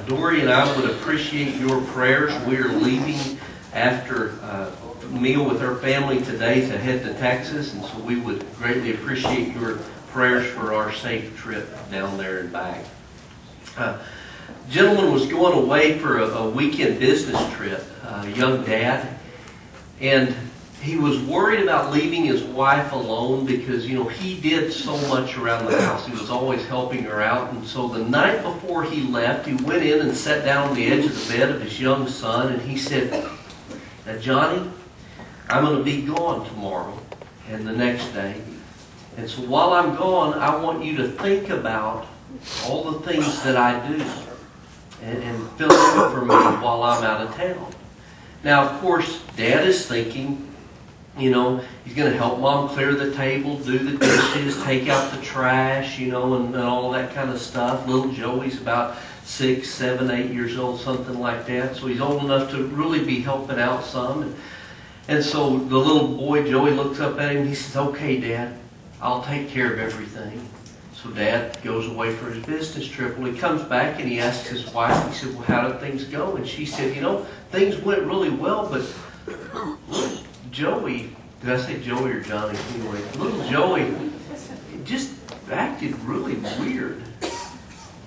Dory and I would appreciate your prayers. We are leaving after a meal with our family today to head to Texas, and so we would greatly appreciate your prayers for our safe trip down there and back. Gentleman was going away for a weekend business trip, a young dad, and he was worried about leaving his wife alone because, he did so much around the house. He was always helping her out. And so the night before he left, he went in and sat down on the edge of the bed of his young son, and he said, "Now, Johnny, I'm going to be gone tomorrow and the next day. And so while I'm gone, I want you to think about all the things that I do and fill in for me while I'm out of town." Now, of course, Dad is thinking, he's going to help Mom clear the table, do the dishes, take out the trash, and all that kind of stuff. Little Joey's about 6, 7, 8 years old, something like that. So he's old enough to really be helping out some. And so the little boy, Joey, looks up at him and he says, "Okay, Dad, I'll take care of everything." So Dad goes away for his business trip. Well, he comes back and he asks his wife, he said, "Well, how did things go?" And she said, "Things went really well, but Joey," did I say Joey or Johnny? Anyway, little Joey just acted really weird.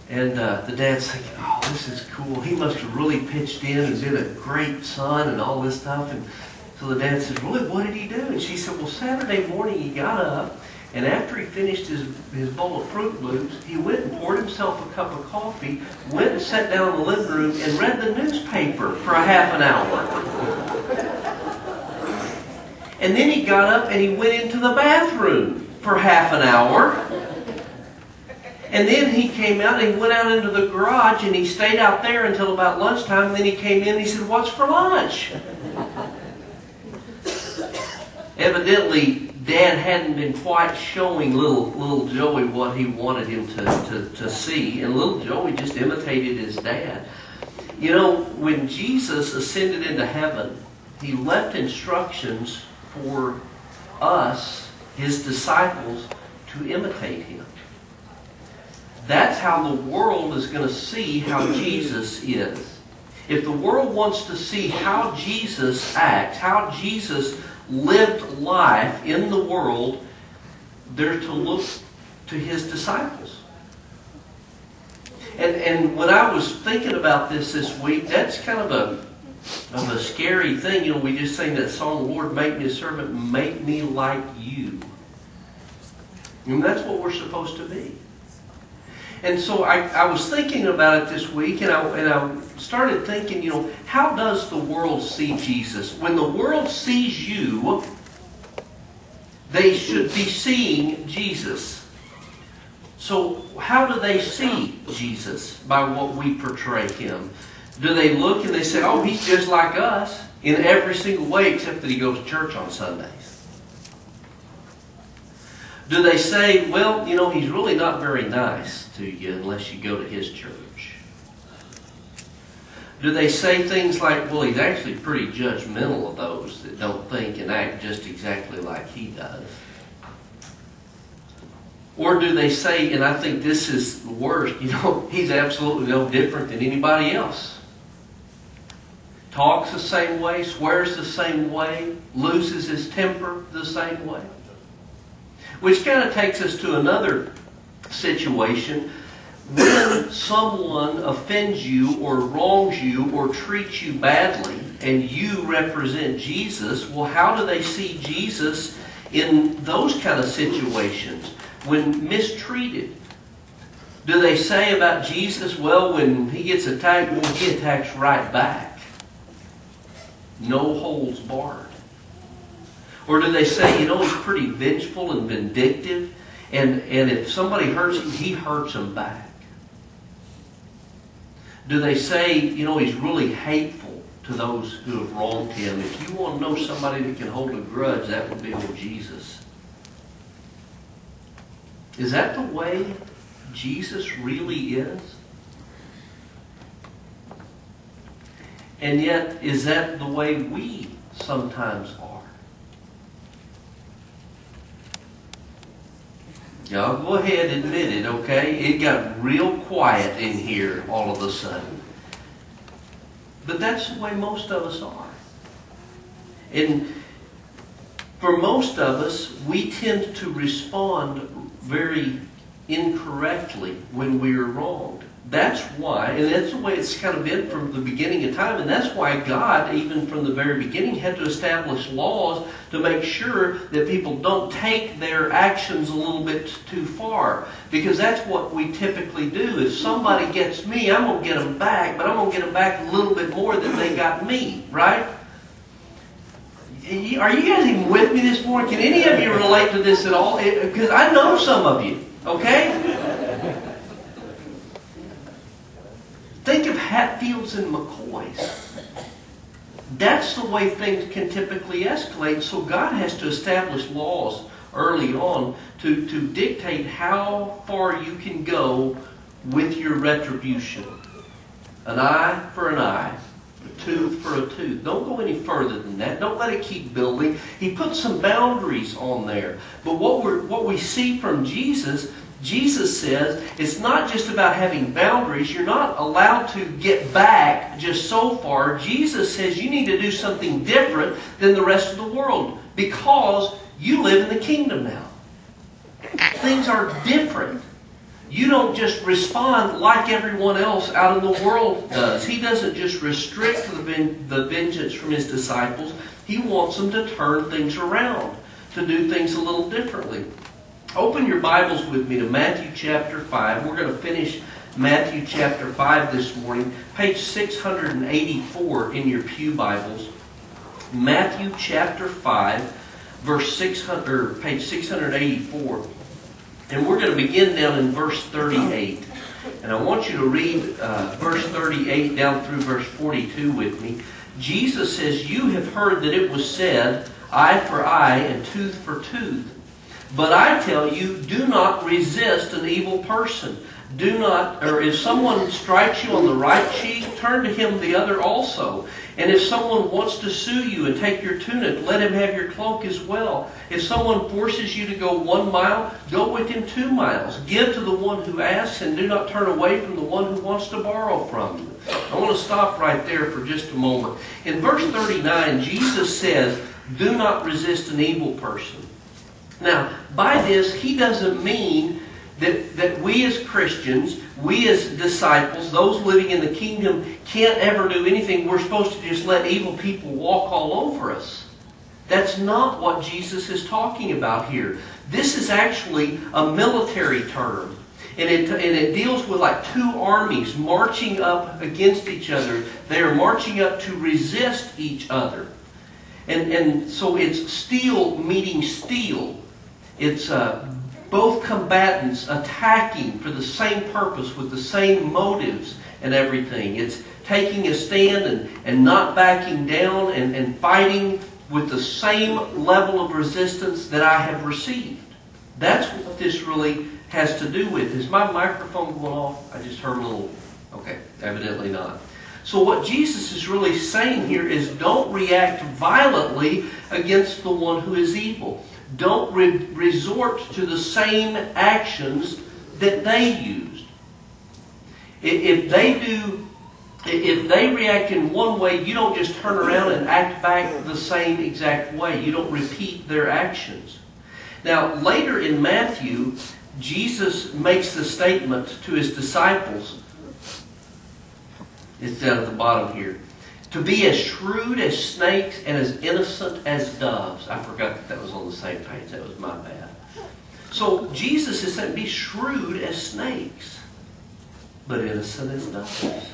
And the dad's thinking, "Oh, this is cool. He must have really pitched in and been a great son and all this stuff." And so the dad says, "Really, what did he do?" And she said, "Well, Saturday morning he got up, and after he finished his bowl of Fruit Loops, he went and poured himself a cup of coffee, went and sat down in the living room and read the newspaper for a half an hour. And then he got up and he went into the bathroom for half an hour. And then he came out and he went out into the garage and he stayed out there until about lunchtime. And then he came in and he said, 'What's for lunch?'" Evidently, Dad hadn't been quite showing little Joey what he wanted him to see. And little Joey just imitated his dad. When Jesus ascended into heaven, he left instructions for us, his disciples, to imitate him. That's how the world is going to see how Jesus is. If the world wants to see how Jesus acts, how Jesus lived life in the world, they're to look to his disciples. And when I was thinking about this week, that's kind of a scary thing. We just sang that song, "Lord, make me a servant, make me like you." And that's what we're supposed to be. And so I was thinking about it this week, and I started thinking, how does the world see Jesus? When the world sees you, they should be seeing Jesus. So how do they see Jesus? By what we portray him. Do they look and they say, "Oh, he's just like us in every single way except that he goes to church on Sundays"? Do they say, "Well, he's really not very nice to you unless you go to his church"? Do they say things like, "Well, he's actually pretty judgmental of those that don't think and act just exactly like he does"? Or do they say, and I think this is the worst, "He's absolutely no different than anybody else. Talks the same way, swears the same way, loses his temper the same way"? Which kind of takes us to another situation. When someone offends you or wrongs you or treats you badly and you represent Jesus, well, how do they see Jesus in those kind of situations? When mistreated, do they say about Jesus, "Well, when he gets attacked, he attacks right back. No holds barred"? Or do they say, he's pretty vengeful and vindictive, and if somebody hurts him, he hurts them back? Do they say, he's really hateful to those who have wronged him? If you want to know somebody that can hold a grudge, that would be old Jesus. Is that the way Jesus really is? And yet, is that the way we sometimes are? Y'all go ahead and admit it, okay? It got real quiet in here all of a sudden. But that's the way most of us are. And for most of us, we tend to respond very incorrectly when we are wronged. That's why, and that's the way it's kind of been from the beginning of time, and that's why God, even from the very beginning, had to establish laws to make sure that people don't take their actions a little bit too far. Because that's what we typically do. If somebody gets me, I'm going to get them back, but I'm going to get them back a little bit more than they got me, right? Are you guys even with me this morning? Can any of you relate to this at all? Because I know some of you, okay? Think of Hatfields and McCoys. That's the way things can typically escalate. So God has to establish laws early on to dictate how far you can go with your retribution. An eye for an eye. A tooth for a tooth. Don't go any further than that. Don't let it keep building. He put some boundaries on there. But what we see from Jesus says it's not just about having boundaries. You're not allowed to get back just so far. Jesus says you need to do something different than the rest of the world because you live in the kingdom now. Things are different. You don't just respond like everyone else out in the world does. He doesn't just restrict the vengeance from His disciples. He wants them to turn things around, to do things a little differently. Open your Bibles with me to Matthew chapter 5. We're going to finish Matthew chapter 5 this morning. Page 684 in your pew Bibles. Matthew chapter 5, page 684. And we're going to begin down in verse 38. And I want you to read verse 38 down through verse 42 with me. Jesus says, "You have heard that it was said, eye for eye and tooth for tooth. But I tell you, do not resist an evil person. If someone strikes you on the right cheek, turn to him the other also. And if someone wants to sue you and take your tunic, let him have your cloak as well. If someone forces you to go 1 mile, go with him 2 miles. Give to the one who asks, and do not turn away from the one who wants to borrow from you." I want to stop right there for just a moment. In verse 39, Jesus says, "Do not resist an evil person." Now, by this, He doesn't mean that we as Christians, we as disciples, those living in the kingdom, can't ever do anything. We're supposed to just let evil people walk all over us. That's not what Jesus is talking about here. This is actually a military term. And it deals with like two armies marching up against each other. They are marching up to resist each other. And so it's steel meeting steel. It's both combatants attacking for the same purpose with the same motives and everything. It's taking a stand and not backing down and fighting with the same level of resistance that I have received. That's what this really has to do with. Is my microphone going off? I just heard a little... Okay, evidently not. So what Jesus is really saying here is don't react violently against the one who is evil. Don't resort to the same actions that they used. If they react in one way, you don't just turn around and act back the same exact way. You don't repeat their actions. Now, later in Matthew, Jesus makes the statement to His disciples. It's down at the bottom here. To be as shrewd as snakes and as innocent as doves. I forgot that was on the same page. That was my bad. So Jesus is saying, be shrewd as snakes, but innocent as doves.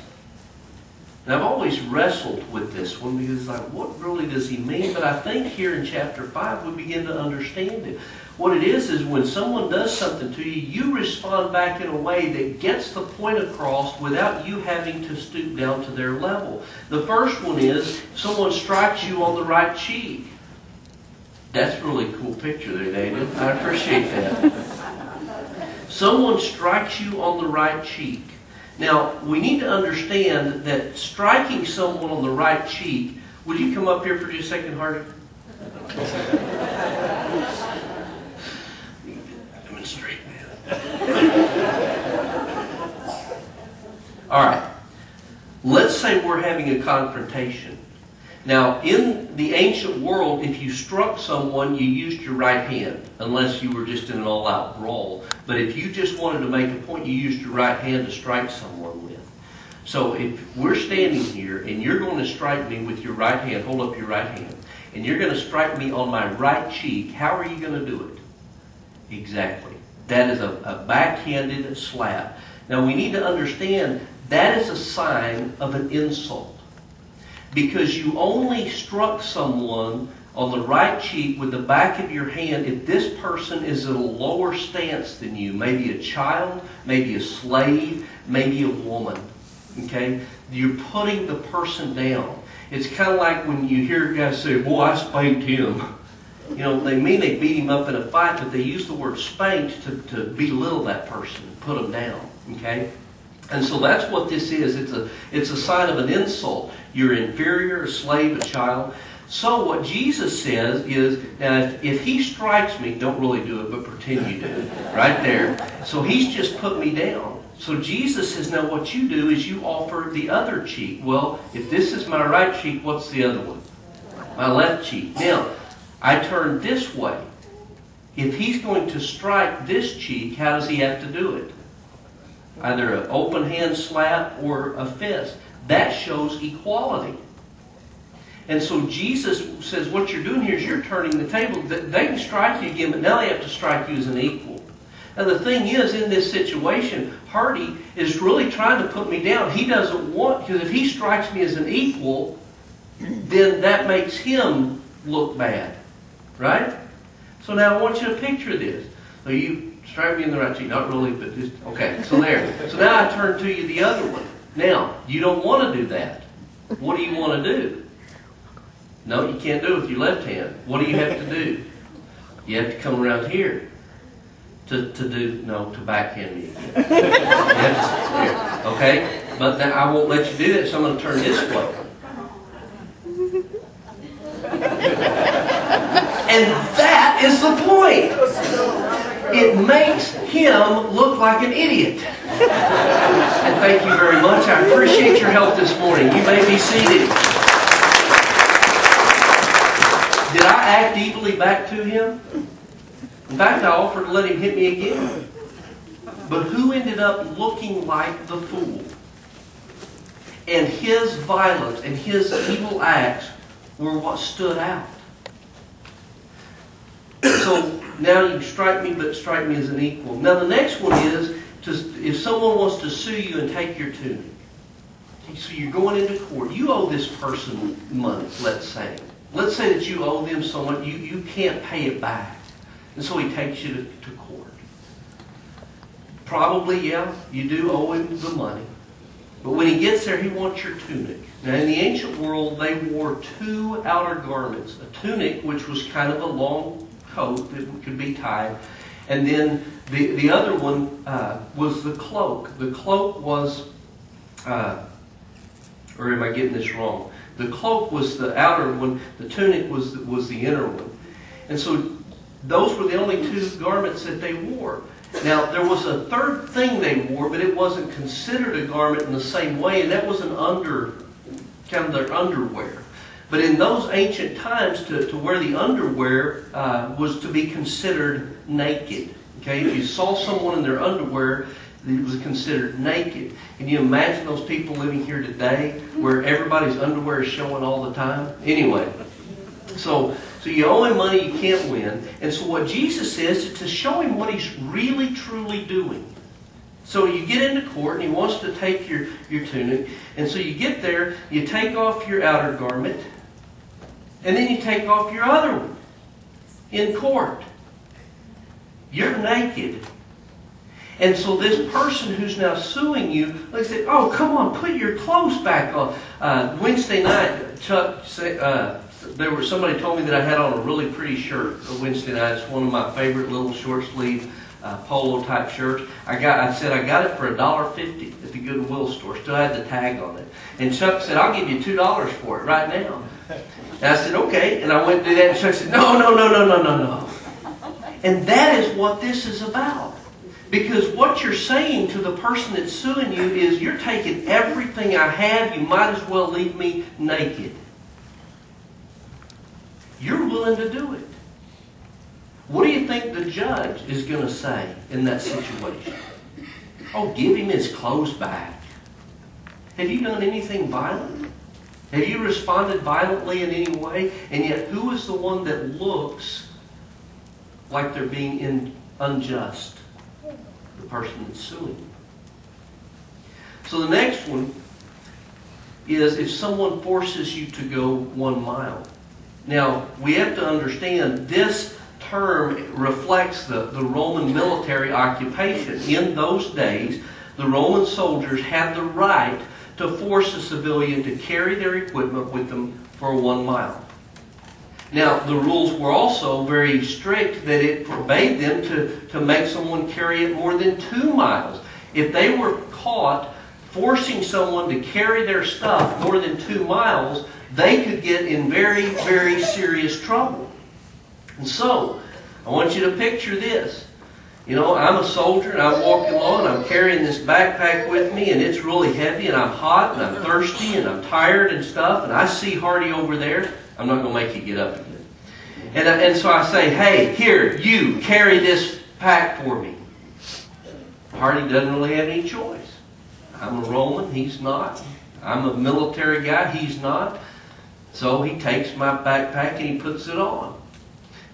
And I've always wrestled with this one because it's like, what really does He mean? But I think here in chapter 5 we begin to understand it. What it is when someone does something to you, you respond back in a way that gets the point across without you having to stoop down to their level. The first one is, someone strikes you on the right cheek. That's a really cool picture there, Daniel. I appreciate that. Someone strikes you on the right cheek. Now, we need to understand that striking someone on the right cheek... Would you come up here for just a second, Hardy? Demonstrate All right. Let's say we're having a confrontation. Now, in the ancient world, if you struck someone, you used your right hand, unless you were just in an all-out brawl. But if you just wanted to make a point, you used your right hand to strike someone with. So if we're standing here and you're going to strike me with your right hand, hold up your right hand, and you're going to strike me on my right cheek, how are you going to do it? Exactly. That is a backhanded slap. Now we need to understand that is a sign of an insult. Because you only struck someone on the right cheek with the back of your hand if this person is at a lower stance than you. Maybe a child, maybe a slave, maybe a woman. Okay? You're putting the person down. It's kind of like when you hear guys say, boy, I spanked him. You know, they mean they beat him up in a fight, but they use the word spanked to belittle that person, put them down. Okay? And so that's what this is. It's a sign of an insult. You're inferior, a slave, a child. So what Jesus says is, now if he strikes me, don't really do it, but pretend you do. Right there. So he's just put me down. So Jesus says, now what you do is you offer the other cheek. Well, if this is my right cheek, what's the other one? My left cheek. Now, I turn this way. If he's going to strike this cheek, how does he have to do it? Either an open hand slap or a fist. That shows equality. And so Jesus says what you're doing here is you're turning the table. They can strike you again, but now they have to strike you as an equal. Now the thing is, in this situation, Hardy is really trying to put me down. He doesn't want, because if he strikes me as an equal, then that makes him look bad. Right? So now I want you to picture this. So you strike me in the right cheek. Not really, but just, okay. So there. So now I turn to you the other one. Now, you don't want to do that. What do you want to do? No, you can't do it with your left hand. What do you have to do? You have to come around here to backhand me again. Okay? But now I won't let you do that, so I'm going to turn this way. And that is the point. It makes him look like an idiot. And thank you very much. I appreciate your help this morning. You may be seated. Did I act evilly back to him? In fact, I offered to let him hit me again. But who ended up looking like the fool? And his violence and his evil acts were what stood out. So now you strike me, but strike me as an equal. Now the next one is, if someone wants to sue you and take your tunic. So you're going into court. You owe this person money, let's say. Let's say that you owe them so much, you can't pay it back. And so he takes you to court. Probably, yeah, you do owe him the money. But when he gets there, he wants your tunic. Now, in the ancient world, they wore two outer garments. A tunic, which was kind of a long coat that could be tied. And then the other one was the cloak. The cloak was, or am I getting this wrong? The cloak was the outer one. The tunic was the inner one. And so those were the only two garments that they wore. Now, there was a third thing they wore, but it wasn't considered a garment in the same way, and that was kind of their underwear. But in those ancient times, to wear the underwear was to be considered naked. Okay, if you saw someone in their underwear, it was considered naked. Can you imagine those people living here today where everybody's underwear is showing all the time? Anyway, so you owe him money you can't win. And so what Jesus says is to show him what he's really, truly doing. So you get into court and he wants to take your tunic. And so you get there, you take off your outer garment, and then you take off your other one in court. You're naked. And so this person who's now suing you, they say, oh, come on, put your clothes back on. Wednesday night, Chuck said, somebody told me that I had on a really pretty shirt Wednesday night. It's one of my favorite little short sleeve polo type shirts. I said I got it for $1.50 at the Goodwill store. Still had the tag on it. And Chuck said, I'll give you $2 for it right now. And I said, okay. And I went to do that, and Chuck said, no. And that is what this is about. Because what you're saying to the person that's suing you is, you're taking everything I have, you might as well leave me naked. You're willing to do it. What do you think the judge is going to say in that situation? Oh, give him his clothes back. Have you done anything violent? Have you responded violently in any way? And yet, who is the one that looks like they're being unjust? The person that's suing. So the next one is if someone forces you to go 1 mile. Now, we have to understand this term reflects the Roman military occupation. In those days, the Roman soldiers had the right to force a civilian to carry their equipment with them for 1 mile. Now, the rules were also very strict that it forbade them to make someone carry it more than 2 miles. If they were caught forcing someone to carry their stuff more than 2 miles, they could get in very, very serious trouble. And so, I want you to picture this. You know, I'm a soldier and I'm walking along and I'm carrying this backpack with me and it's really heavy and I'm hot and I'm thirsty and I'm tired and stuff, and I see Hardy over there. I'm not going to make you get up again. And so I say, hey, here, you, carry this pack for me. Hardy doesn't really have any choice. I'm a Roman, he's not. I'm a military guy, he's not. So he takes my backpack and he puts it on.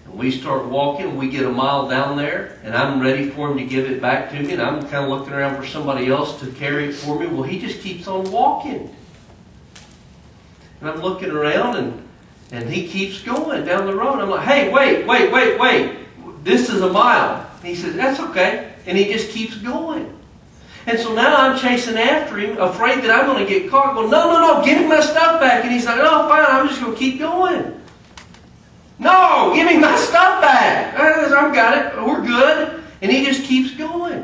And we start walking, we get a mile down there, and I'm ready for him to give it back to me, and I'm kind of looking around for somebody else to carry it for me. Well, he just keeps on walking. And I'm looking around, and he keeps going down the road. I'm like, hey, wait. This is a mile. And he says, that's okay. And he just keeps going. And so now I'm chasing after him, afraid that I'm going to get caught. Going, no, give me my stuff back. And he's like, oh, fine, I'm just going to keep going. No, give me my stuff back. I've got it. We're good. And he just keeps going.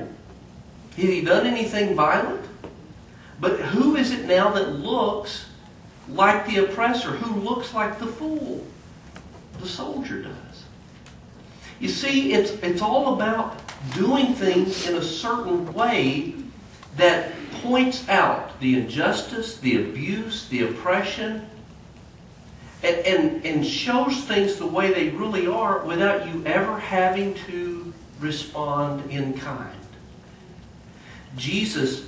Has he done anything violent? But who is it now that looks like the oppressor? Who looks like the fool? The soldier does. You see, it's all about doing things in a certain way that points out the injustice, the abuse, the oppression, and shows things the way they really are without you ever having to respond in kind. Jesus,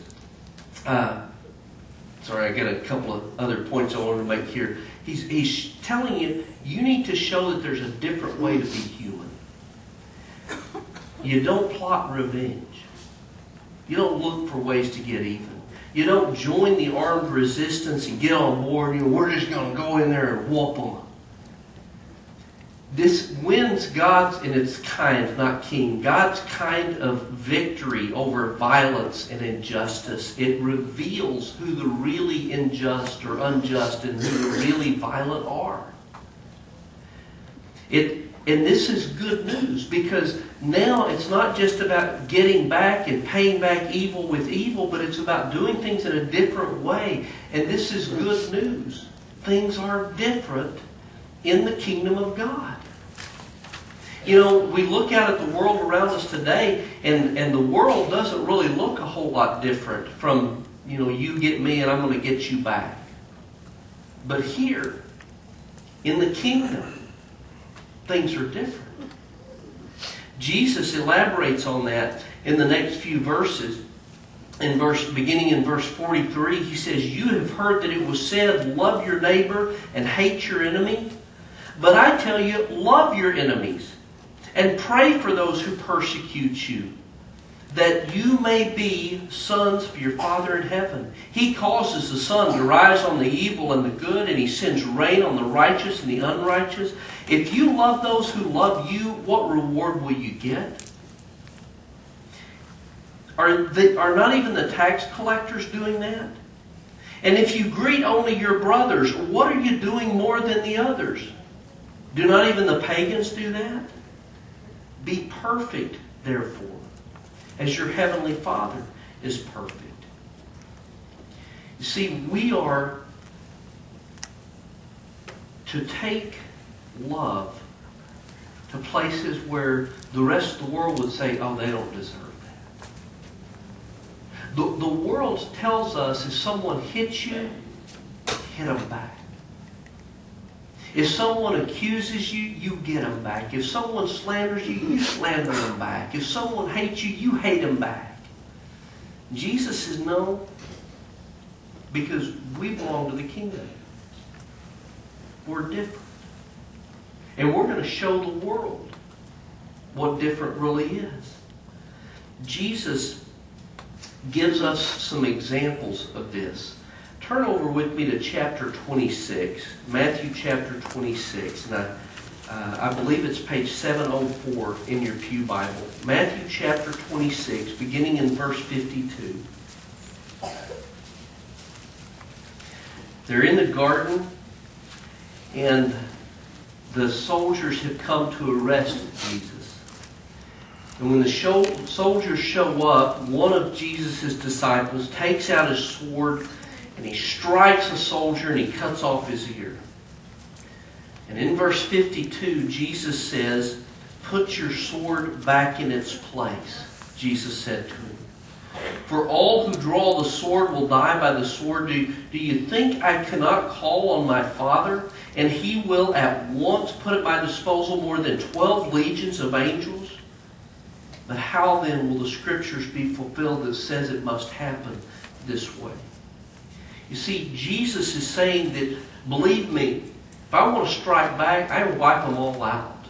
sorry, I got a couple of other points I wanted to make here. He's telling you, you need to show that there's a different way to be human. You don't plot revenge. You don't look for ways to get even. You don't join the armed resistance and get on board. We're just going to go in there and whoop them. This wins God's, and it's kind, not king, God's kind of victory over violence and injustice. It reveals who the really unjust or unjust and who the really violent are. And this is good news, because now it's not just about getting back and paying back evil with evil, but it's about doing things in a different way. And this is good news. Things are different in the kingdom of God. You know, we look out at the world around us today, and the world doesn't really look a whole lot different from, you get me and I'm going to get you back. But here, in the kingdom, things are different. Jesus elaborates on that in the next few verses. Beginning in verse 43, he says, you have heard that it was said, love your neighbor and hate your enemy. But I tell you, love your enemies and pray for those who persecute you, that you may be sons of your Father in heaven. He causes the sun to rise on the evil and the good, and He sends rain on the righteous and the unrighteous. If you love those who love you, what reward will you get? Are not even the tax collectors doing that? And if you greet only your brothers, what are you doing more than the others? Do not even the pagans do that? Be perfect, therefore, as your heavenly Father is perfect. You see, we are to take love to places where the rest of the world would say, oh, they don't deserve that. The world tells us if someone hits you, hit them back. If someone accuses you, you get them back. If someone slanders you, you slander them back. If someone hates you, you hate them back. Jesus says no, because we belong to the kingdom. We're different. And we're going to show the world what different really is. Jesus gives us some examples of this. Turn over with me to chapter 26, Matthew chapter 26. And I believe it's page 704 in your pew Bible. Matthew chapter 26, beginning in verse 52. They're in the garden, and the soldiers have come to arrest Jesus. And when the soldiers show up, one of Jesus' disciples takes out his sword and he strikes a soldier and he cuts off his ear. And in verse 52, Jesus says, "Put your sword back in its place," Jesus said to him. "For all who draw the sword will die by the sword. Do you think I cannot call on my Father, and He will at once put at my disposal more than 12 legions of angels? But how then will the Scriptures be fulfilled that says it must happen this way?" You see, Jesus is saying that, believe me, if I want to strike back, I will wipe them all out.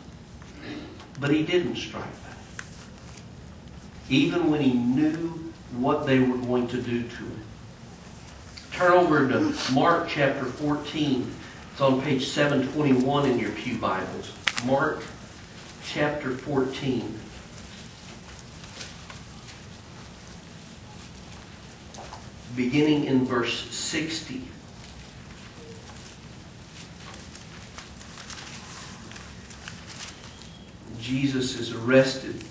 But He didn't strike back. Even when He knew what they were going to do to Him. Turn over to Mark chapter 14. It's on page 721 in your pew Bibles. Mark chapter 14. Beginning in verse 60. Jesus is arrested.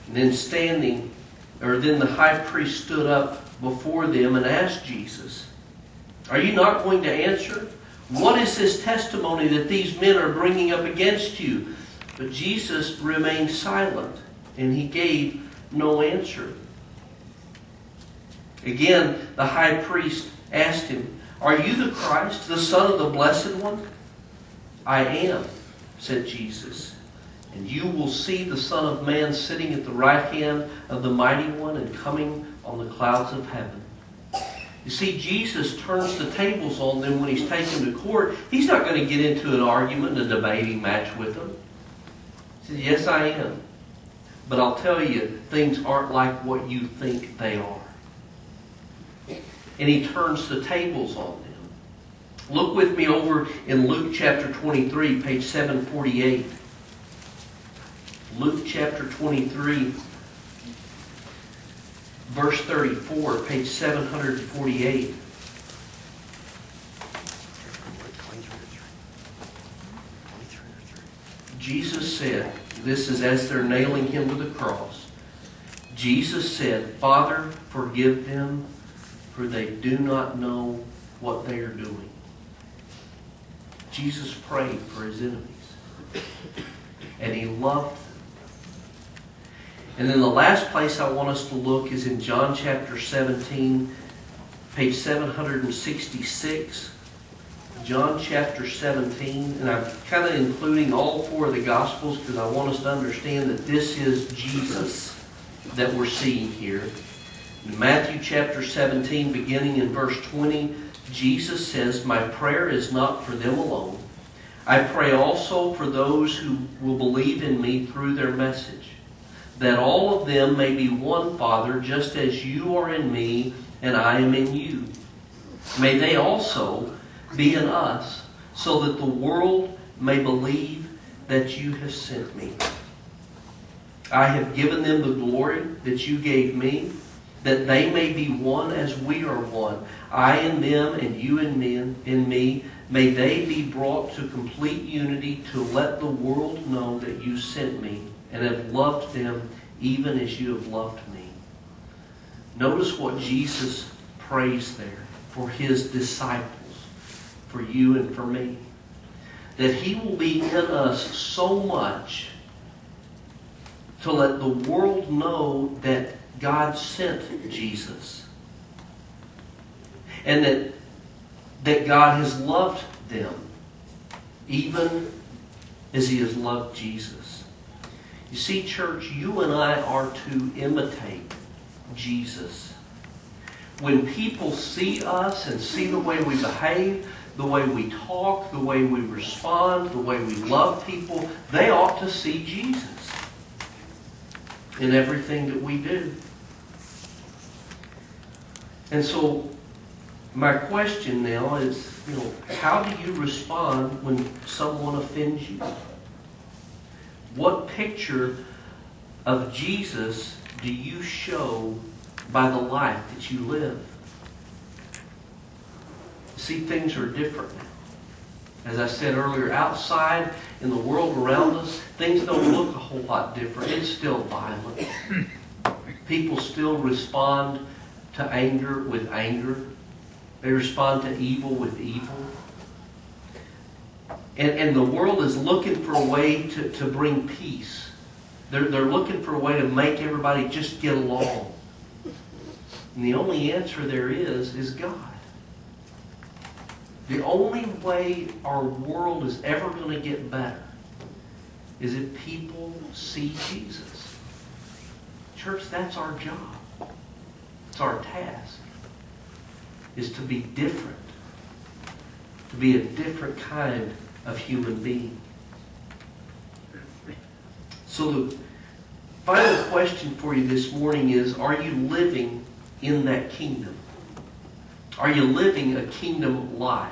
And then the high priest stood up before them and asked Jesus, "Are you not going to answer? What is this testimony that these men are bringing up against you?" But Jesus remained silent, and He gave no answer. Again, the high priest asked Him, "Are you the Christ, the Son of the Blessed One?" "I am," said Jesus. "And you will see the Son of Man sitting at the right hand of the Mighty One and coming on the clouds of heaven." You see, Jesus turns the tables on them when He's taken to court. He's not going to get into an argument, a debating match with them. He says, "Yes, I am. But I'll tell you, things aren't like what you think they are." And He turns the tables on them. Look with me over in Luke chapter 23, page 748. Luke chapter 23, verse 34, page 748. Jesus said, this is as they're nailing Him to the cross. Jesus said, "Father, forgive them, for they do not know what they are doing." Jesus prayed for His enemies. And He loved them. And then the last place I want us to look is in John chapter 17, page 766. John chapter 17. And I'm kind of including all four of the Gospels because I want us to understand that this is Jesus that we're seeing here. In Matthew chapter 17, beginning in verse 20, Jesus says, "My prayer is not for them alone. I pray also for those who will believe in me through their message, that all of them may be one, Father, just as you are in me and I am in you. May they also be in us, so that the world may believe that you have sent me. I have given them the glory that you gave me, that they may be one as we are one. I in them and you in me. May they be brought to complete unity to let the world know that you sent me and have loved them even as you have loved me." Notice what Jesus prays there for His disciples, for you and for me. That He will be in us so much to let the world know that God sent Jesus. And that God has loved them, even as He has loved Jesus. You see, church, you and I are to imitate Jesus. When people see us and see the way we behave, the way we talk, the way we respond, the way we love people, they ought to see Jesus in everything that we do. And so, my question now is, how do you respond when someone offends you? What picture of Jesus do you show by the life that you live? See, things are different now. As I said earlier, outside in the world around us, things don't look a whole lot different. It's still violent. People still respond to anger with anger. They respond to evil with evil. And the world is looking for a way to bring peace. They're looking for a way to make everybody just get along. And the only answer there is God. The only way our world is ever going to get better is if people see Jesus. Church, that's our job. It's our task. Is to be different. To be a different kind of human being. So the final question for you this morning is, are you living in that kingdom? Are you living a kingdom life?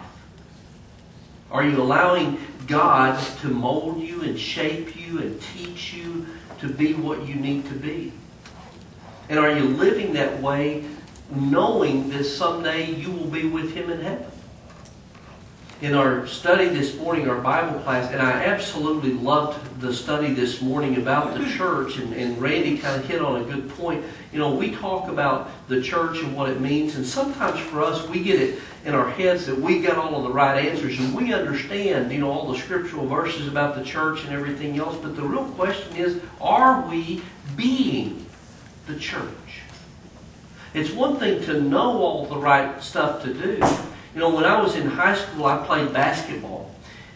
Are you allowing God to mold you and shape you and teach you to be what you need to be? And are you living that way knowing that someday you will be with Him in heaven? In our study this morning, our Bible class, and I absolutely loved the study this morning about the church, and Randy kind of hit on a good point. We talk about the church and what it means, and sometimes for us, we get it in our heads that we got all of the right answers, and we understand, all the scriptural verses about the church and everything else, but the real question is, are we being the church? It's one thing to know all the right stuff to do. When I was in high school, I played basketball.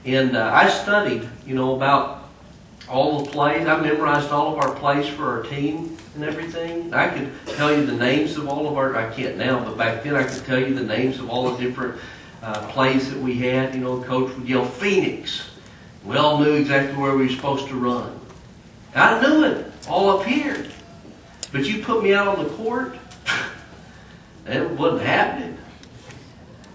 And I studied, about all the plays. I memorized all of our plays for our team and everything. I could tell you the names of all of I can't now, but back then I could tell you the names of all the different plays that we had. Coach would yell, "Phoenix." We all knew exactly where we were supposed to run. I knew it all up here. But you put me out on the court, it wasn't happening.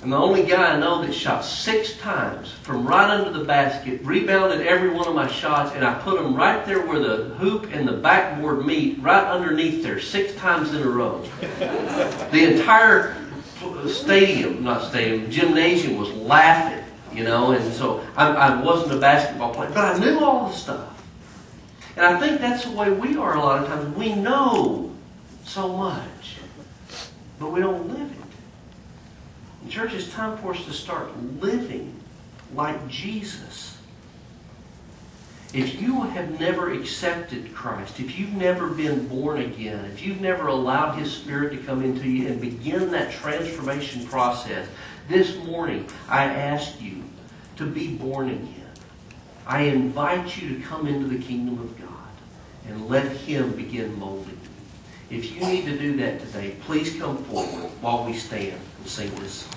I'm the only guy I know that shot 6 times from right under the basket, rebounded every one of my shots, and I put them right there where the hoop and the backboard meet, right underneath there, 6 times in a row. The entire gymnasium was laughing, and so I wasn't a basketball player, but I knew all the stuff. And I think that's the way we are a lot of times. We know so much, but we don't live it. Church, it's time for us to start living like Jesus. If you have never accepted Christ, if you've never been born again, if you've never allowed His Spirit to come into you and begin that transformation process, this morning I ask you to be born again. I invite you to come into the kingdom of God and let Him begin molding you. If you need to do that today, please come forward while we stand and sing this song.